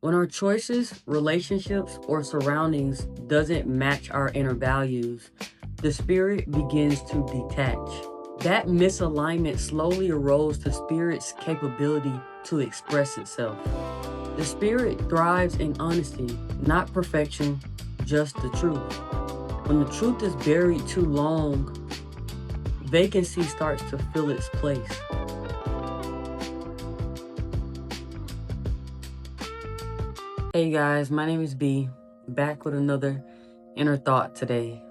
When our choices, relationships, or surroundings doesn't match our inner values, the spirit begins to detach. That misalignment slowly erodes the spirit's capability to express itself. The spirit thrives in honesty, not perfection, just the truth. When the truth is buried too long, vacancy starts to fill its place. Hey guys, my name is B, back with another inner thought today.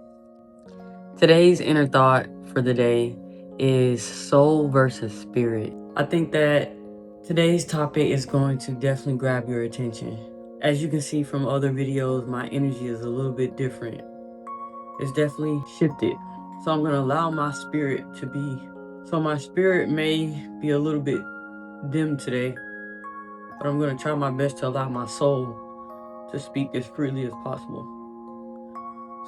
Today's inner thought for the day is soul versus spirit. I think that today's topic is going to definitely grab your attention. As you can see from other videos, my energy is a little bit different. It's definitely shifted. So I'm going to allow my spirit to be. So my spirit may be a little bit dim today, but I'm going to try my best to allow my soul to speak as freely as possible.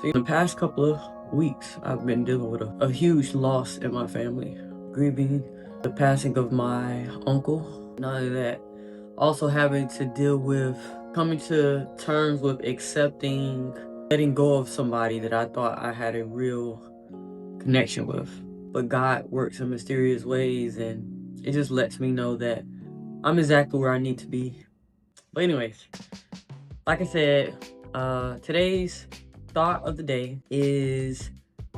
So in the past couple of weeks, I've been dealing with a huge loss in my family. Grieving the passing of my uncle. Not only that, also having to deal with coming to terms with accepting, letting go of somebody that I thought I had a real connection with. But God works in mysterious ways, and it just lets me know that I'm exactly where I need to be. But anyways, like I said, today's thought of the day is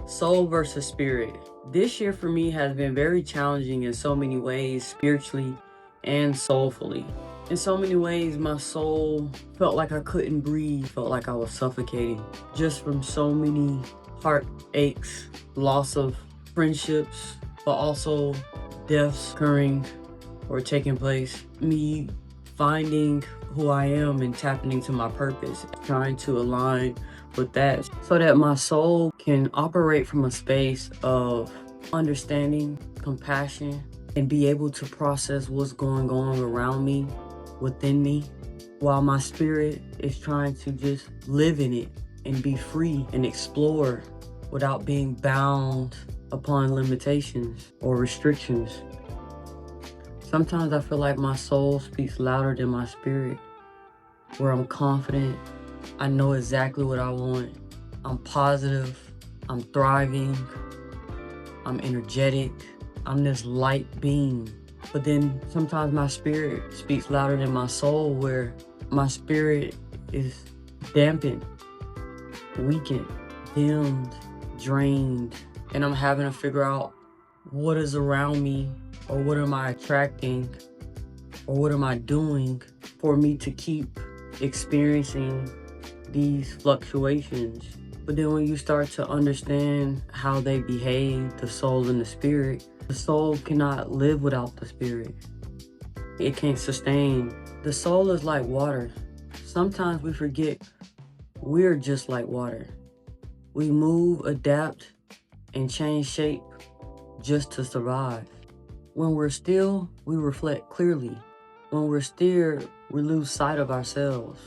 soul versus spirit. This year for me has been very challenging in so many ways, spiritually and soulfully. In so many ways, my soul felt like I couldn't breathe, felt like I was suffocating, just from so many heartaches, loss of friendships, but also deaths occurring or taking place. Me finding who I am and tapping into my purpose, trying to align with that so that my soul can operate from a space of understanding, compassion, and be able to process what's going on around me, within me, while my spirit is trying to just live in it and be free and explore without being bound upon limitations or restrictions. Sometimes I feel like my soul speaks louder than my spirit, where I'm confident, I know exactly what I want, I'm positive, I'm thriving, I'm energetic, I'm this light being. But then sometimes my spirit speaks louder than my soul, where my spirit is dampened, weakened, dimmed, drained, and I'm having to figure out what is around me, or what am I attracting, or what am I doing for me to keep experiencing these fluctuations. But then when you start to understand how they behave, the soul and the spirit, the soul cannot live without the spirit. It can't sustain. The soul is like water. Sometimes we forget we're just like water. We move, adapt, and change shape just to survive. When we're still, we reflect clearly. When we're still, we lose sight of ourselves.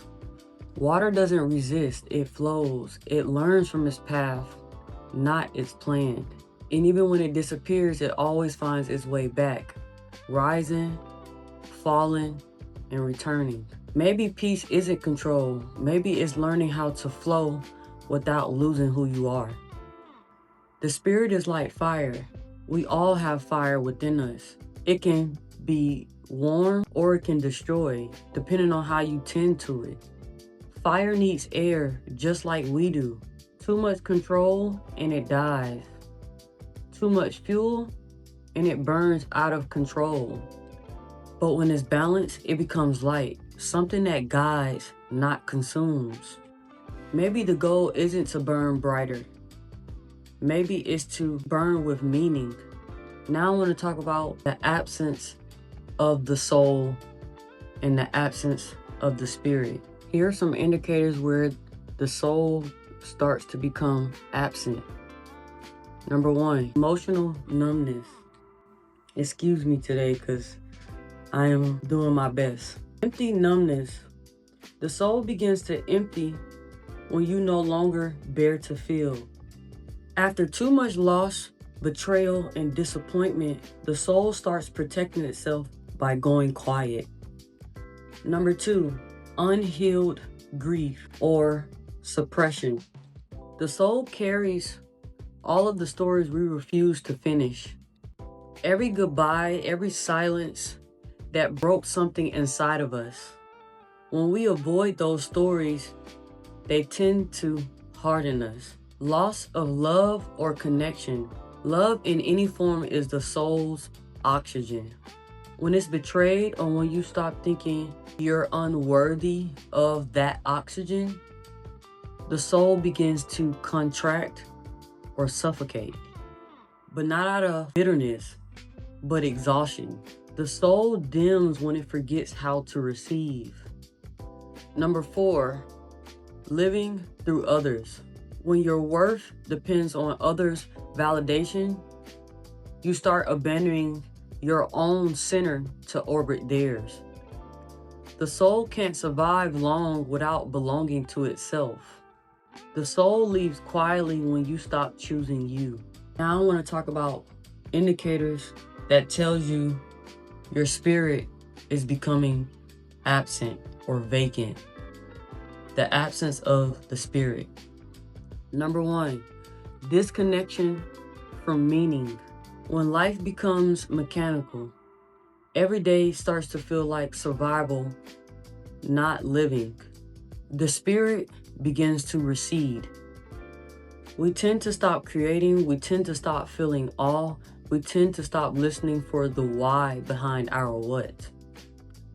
Water doesn't resist, it flows. It learns from its path, not its plan. And even when it disappears, it always finds its way back, rising, falling, and returning. Maybe peace isn't control. Maybe it's learning how to flow without losing who you are. The spirit is like fire. We all have fire within us. It can be warm or it can destroy, depending on how you tend to it. Fire needs air just like we do. Too much control and it dies. Too much fuel and it burns out of control. But when it's balanced, it becomes light, something that guides, not consumes. Maybe the goal isn't to burn brighter. Maybe it's to burn with meaning. Now I want to talk about the absence of the soul and the absence of the spirit. Here are some indicators where the soul starts to become absent. Number 1, emotional numbness. Excuse me today because I am doing my best. Empty numbness. The soul begins to empty when you no longer bear to feel. After too much loss, betrayal, and disappointment, the soul starts protecting itself by going quiet. Number 2, unhealed grief or suppression. The soul carries all of the stories we refuse to finish. Every goodbye, every silence that broke something inside of us. When we avoid those stories, they tend to harden us. Loss of love or connection. Love in any form is the soul's oxygen. When it's betrayed or when you stop thinking you're unworthy of that oxygen, the soul begins to contract or suffocate. But not out of bitterness, but exhaustion. The soul dims when it forgets how to receive. Number 4, living through others. When your worth depends on others' validation, you start abandoning your own center to orbit theirs. The soul can't survive long without belonging to itself. The soul leaves quietly when you stop choosing you. Now I want to talk about indicators that tells you your spirit is becoming absent or vacant. The absence of the spirit. Number 1, disconnection from meaning. When life becomes mechanical, every day starts to feel like survival, not living. The spirit begins to recede. We tend to stop creating, we tend to stop feeling awe, we tend to stop listening for the why behind our what.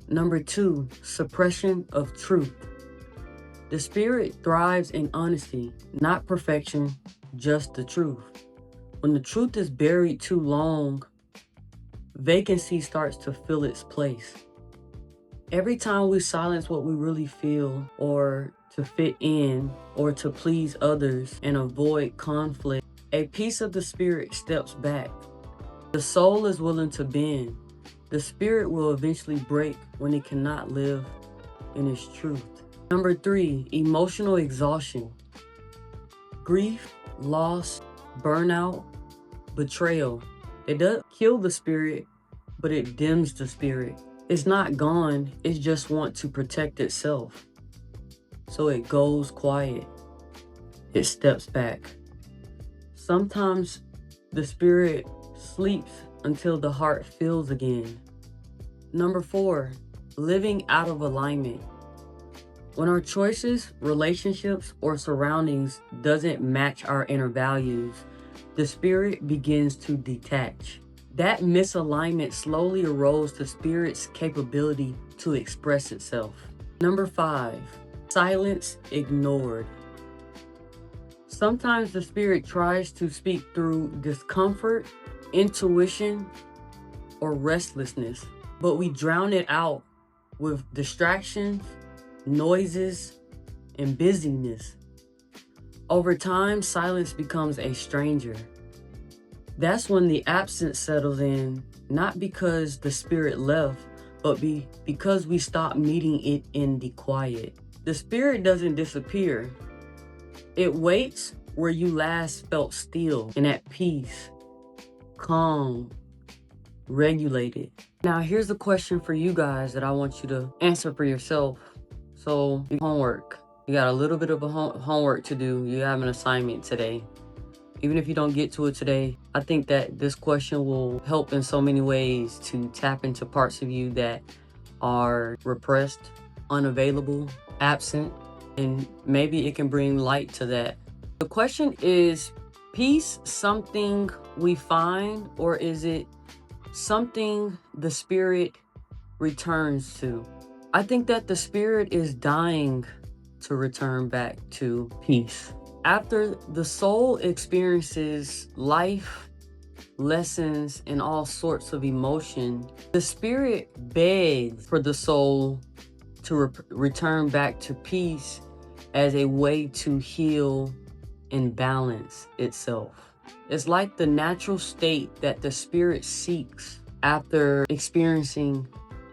Number 2, suppression of truth. The spirit thrives in honesty, not perfection, just the truth. When the truth is buried too long, vacancy starts to fill its place. Every time we silence what we really feel, or to fit in, or to please others and avoid conflict, a piece of the spirit steps back. The soul is willing to bend. The spirit will eventually break when it cannot live in its truth. Number 3, emotional exhaustion. Grief, loss, burnout, betrayal. It doesn't kill the spirit, but it dims the spirit. It's not gone, it just wants to protect itself. So it goes quiet. It steps back. Sometimes the spirit sleeps until the heart feels again. Number 4, living out of alignment. When our choices, relationships, or surroundings doesn't match our inner values, the spirit begins to detach. That misalignment slowly erodes the spirit's capability to express itself. Number 5, silence ignored. Sometimes the spirit tries to speak through discomfort, intuition, or restlessness, but we drown it out with distractions, noises, and busyness. Over time, silence becomes a stranger. That's when the absence settles in, not because the spirit left, but because we stop meeting it in the quiet. The spirit doesn't disappear. It waits where you last felt still and at peace, calm, regulated. Now, here's a question for you guys that I want you to answer for yourself. So, homework. You got a little bit of a homework to do. You have an assignment today. Even if you don't get to it today, I think that this question will help in so many ways to tap into parts of you that are repressed, unavailable, absent, and maybe it can bring light to that. The question is, peace something we find, or is it something the spirit returns to? I think that the spirit is dying to return back to peace. After the soul experiences life, lessons, and all sorts of emotion, the spirit begs for the soul to return back to peace as a way to heal and balance itself. It's like the natural state that the spirit seeks after experiencing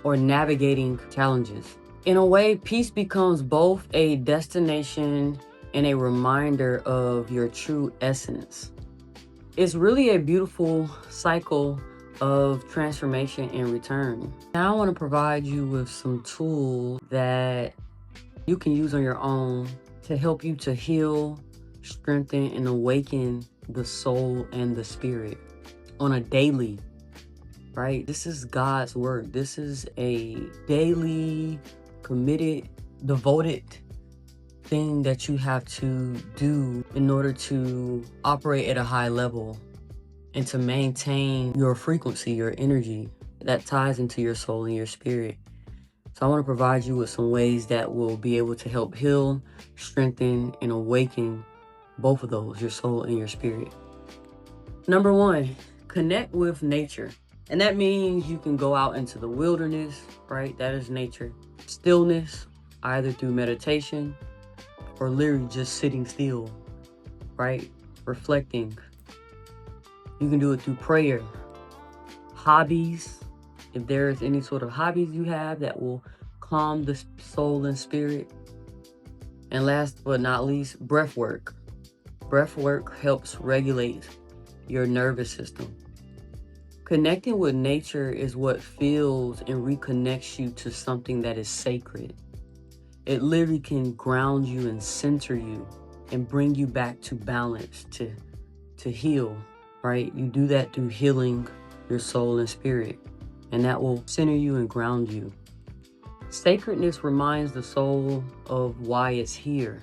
or navigating challenges. In a way, peace becomes both a destination and a reminder of your true essence. It's really a beautiful cycle of transformation and return. Now I want to provide you with some tools that you can use on your own to help you to heal, strengthen, and awaken the soul and the spirit on a daily, right? This is God's work. This is a daily, committed, devoted thing that you have to do in order to operate at a high level and to maintain your frequency, your energy that ties into your soul and your spirit. So I want to provide you with some ways that will be able to help heal, strengthen, and awaken both of those, your soul and your spirit. Number one, connect with nature. And that means you can go out into the wilderness, right? That is nature. Stillness, either through meditation or literally just sitting still, right? Reflecting. You can do it through prayer. Hobbies, if there's any sort of hobbies you have that will calm the soul and spirit. And last but not least, breath work. Breath work helps regulate your nervous system. Connecting with nature is what fills and reconnects you to something that is sacred. It literally can ground you and center you and bring you back to balance, to heal, right? You do that through healing your soul and spirit, and that will center you and ground you. Sacredness reminds the soul of why it's here.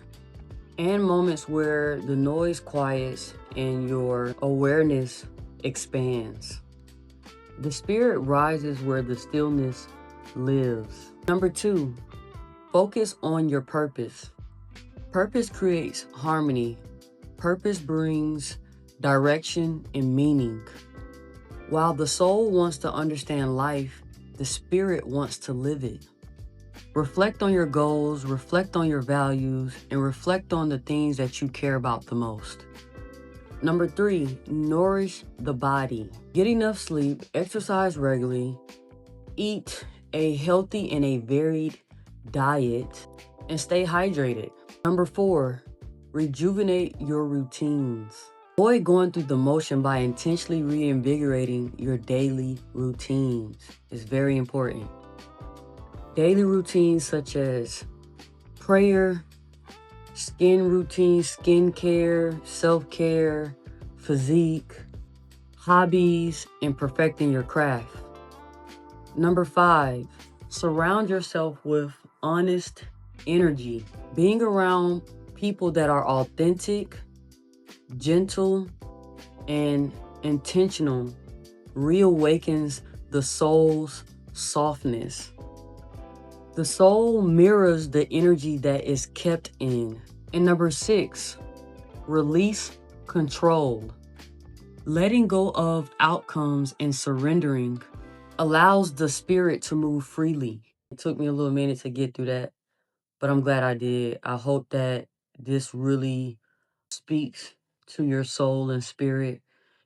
And moments where the noise quiets and your awareness expands. The spirit rises where the stillness lives. Number two, focus on your purpose. Purpose creates harmony. Purpose brings direction and meaning. While the soul wants to understand life, the spirit wants to live it. Reflect on your goals, reflect on your values, and reflect on the things that you care about the most. Number three, nourish the body. Get enough sleep, exercise regularly, eat a healthy and a varied diet, and stay hydrated. Number four, rejuvenate your routines. Avoid going through the motion by intentionally reinvigorating your daily routines. It's very important. Daily routines such as prayer, skin routine, skincare, self-care, physique, hobbies, and perfecting your craft. Number five, surround yourself with honest energy. Being around people that are authentic, gentle, and intentional reawakens the soul's softness. The soul mirrors the energy that is kept in. And number six, release control. Letting go of outcomes and surrendering allows the spirit to move freely. It took me a little minute to get through that, but I'm glad I did. I hope that this really speaks to your soul and spirit,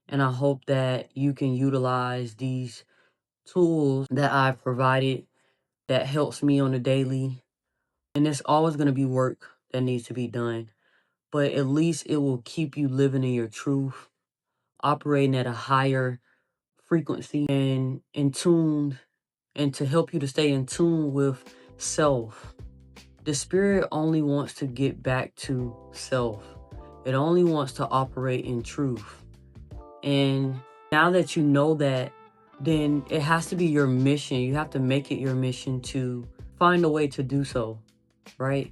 and I hope that you can utilize these tools that I've provided that helps me on a daily. And there's always going to be work that needs to be done, but at least it will keep you living in your truth, operating at a higher frequency and in tune, and to help you to stay in tune with self. The spirit only wants to get back to self. It only wants to operate in truth. And now that you know that, then it has to be your mission. You have to make it your mission to find a way to do so, right?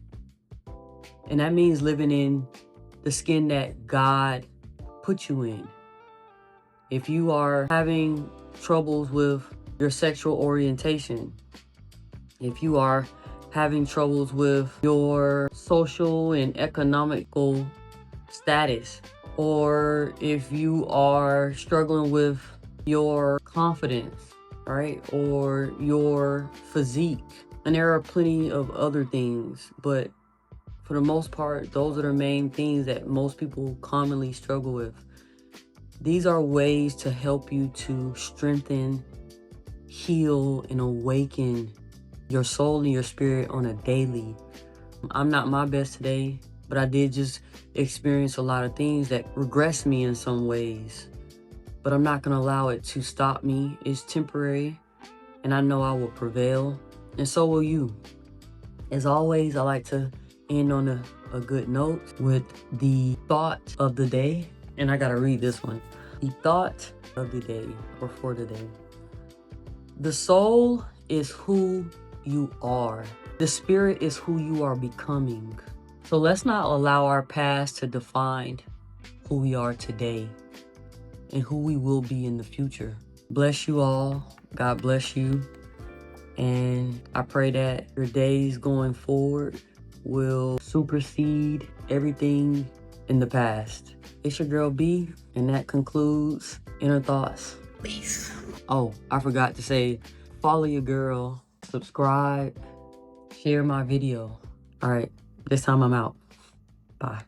And that means living in the skin that God put you in. If you are having troubles with your sexual orientation, if you are having troubles with your social and economical status, or if you are struggling with your confidence, right, or your physique, and there are plenty of other things, but for the most part, those are the main things that most people commonly struggle with. These are ways to help you to strengthen, heal, and awaken your soul and your spirit on a daily. I'm not my best today, but I did just experience a lot of things that regressed me in some ways. But I'm not going to allow it to stop me. It's temporary, and I know I will prevail, and so will you. As always, I like to end on a good note with the thought of the day. And I gotta read this one. The thought of the day, or for the day. The soul is who you are. The spirit is who you are becoming. So let's not allow our past to define who we are today and who we will be in the future. Bless you all. God bless you. And I pray that your days going forward will supersede everything in the past. It's your girl B, and that concludes Inner Thoughts. Peace. Oh, I forgot to say, follow your girl, subscribe, share my video. All right, this time I'm out. Bye.